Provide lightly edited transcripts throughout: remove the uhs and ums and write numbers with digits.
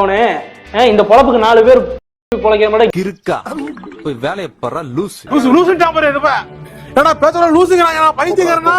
அவனு இந்த பொழப்புக்கு 4 பேர் பொழைக்கிற மாதிரி இருக்கா போய் வேலையை பாரு லூஸ் லூசுட்டா பாரு இதுப்பா ஏடா பேசற லூசுங்கறாங்க பைத்தியக்காரனா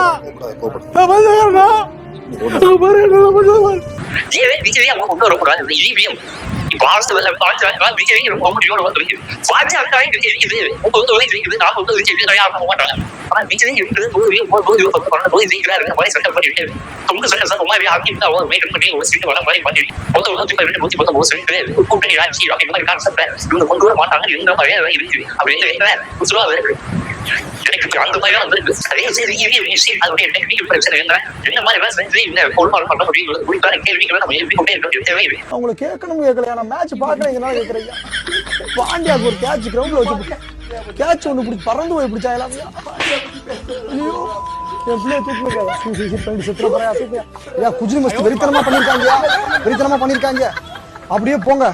அவங்களை கேட்கணும் கேட்கலையா மேட்ச் பாக்குறீங்கனால கேக்குறீங்க பாண்டியாக்கு ஒரு கேட்ச் கிரவுண்ட்ல வச்சு கேட்ச் ஒண்ணு பிடிச்சி பறந்து போய் பிடிச்சா எல்லாமே ஐயோ என் பிள்ளைய தூக்குங்க குஜினி மஸ்தி வெறித்தனமா பண்ணிருக்காங்க அப்படியே போங்க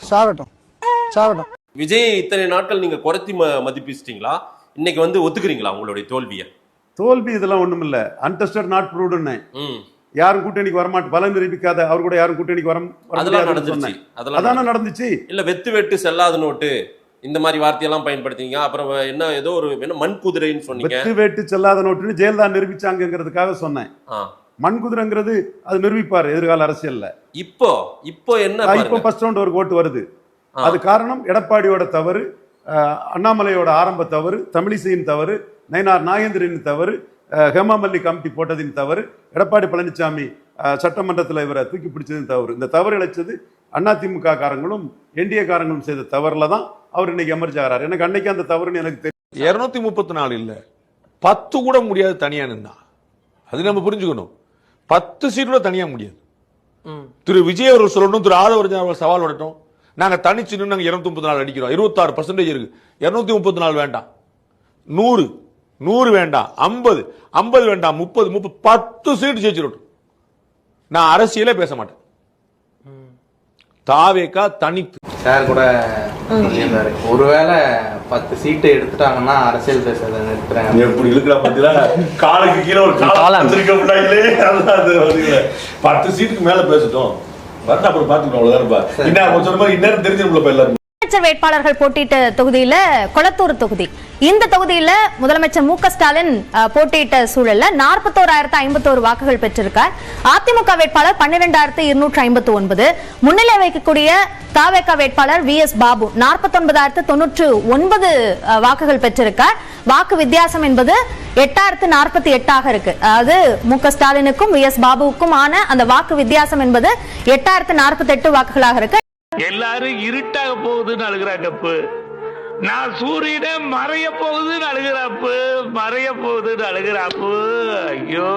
சாகட்டும் சாகட்டும். விஜய் இத்தனை நாட்கள் நீங்க குறைத்தி மதிப்பிச்சிட்டீங்களா? இன்னைக்கு வந்து ஒத்துக்கிறீங்களா உங்களுடைய தோல்வியை? தோல்வி இதெல்லாம் ஒண்ணும் இல்ல. அன்டெஸ்டட் நாட் ப்ரூவ்டுன்னு யாரும் கூட்டணிக்கு வரமாட்டு பலம் நிரூபிக்காத அவர் கூட யாரும் கூட்டணிக்கு வர அதெல்லாம் நடந்துச்சு. இல்ல வெத்து வெட்டு செல்லாத நோட்டு இந்த மாதிரி வார்த்தையெல்லாம் பயன்படுத்திங்க. அப்புறம் என்ன ஏதோ ஒரு மண் குதிரைன்னு சொன்னீங்க. வெத்து வெட்டு செல்லாத நோட்டுன்னு ஜெயலலிதா நிரூபிச்சாங்கிறதுக்காக சொன்னேன். மண் குதிரைங்கிறது அது நிரூபிப்பாரு எதிர்கால அரசியல்ல. இப்போ என்ன இப்போ ஃபர்ஸ்ட் ரவுண்ட் ஒரு ஓட்டு வருது. அது காரணம் எடப்பாடியோட தவறு, அண்ணாமலையோட ஆரம்ப தவறு, தமிழிசையின் தவறு, நயினார் நாகேந்திரனின் தவறு, ஹேமாமல்லி கமிட்டி போட்டதின் தவறு, எடப்பாடி பழனிசாமி சட்டமன்றத்தில் இவரை தூக்கி பிடிச்சதின் தவறு. இந்த தவறு இழைச்சது அதிமுக காரங்களும் என்டிஏ காரங்களும் செய்த தவறுல தான் அவர் இன்னைக்கு எமர்ஜ் ஆகிறார். எனக்கு அன்னைக்கு அந்த தவறுன்னு எனக்கு தெரியும். 234 இல்ல 10 கூட முடியாது தனியா நின்னா. அது நம்ம புரிஞ்சுக்கணும். 10 சீட் கூட தனியா முடியாது. திரு விஜய் அவர்கள் சொல்லணும், திரு ஆதவர்ஜன் அவர்கள் சவால் விடட்டும். நாங்க தனிச்சு நின்று நாங்க 234 அடிக்கிறோம். 26% இருக்கு. 234 வேண்டாம், 100 வேண்டாம், 50 வேண்டாம், 30 10 சீட் ஜெயிச்சிடட்டும். நான் அரசியலே பேச மாட்டேன். தாவேகா தனித்து சார் கூட சொல்லியிருந்தாரு, ஒருவேளை 10 சீட்டு எடுத்துட்டாங்கன்னா அரசியல் பேசுறதை நிறுத்துறேன். எப்படி இருக்கிறா பாத்தீங்களா? காலுக்கு கீழே ஒரு காலம் 10 சீட்டுக்கு மேல பேசட்டும். அப்புறம் பாத்துக்கணும். அவ்வளவுதான். சொன்ன மாதிரி இன்னும் தெரிஞ்சிருக்கல எல்லாரும். முதலமைச்சர் வேட்பாளர்கள் போட்டியிட்ட தொகுதியில கொளத்தூர் தொகுதி. இந்த தொகுதியில முதலமைச்சர் மு.க. ஸ்டாலின் போட்டியிட்ட சூழல்ல 41,051 வாக்குகள் பெற்றிருக்கார். அதிமுக வேட்பாளர் 12,259, முன்னிலை வைக்கக்கூடிய தவேக வேட்பாளர் வி.எஸ். பாபு 49,099 வாக்குகள் பெற்றிருக்கார். வாக்கு வித்தியாசம் என்பது 8,048 இருக்கு. அதாவது மு.க. ஸ்டாலினுக்கும் வி.எஸ். பாபுவுக்கும் ஆன அந்த வாக்கு வித்தியாசம் என்பது 8,048 வாக்குகளாக இருக்கு. எல்லாரும் இருட்டாக போகுதுன்னு அழுகிறாங்கப்பு. நான் சூரியனே மறைய போகுதுன்னு அழுகிறாப்பு. ஐயோ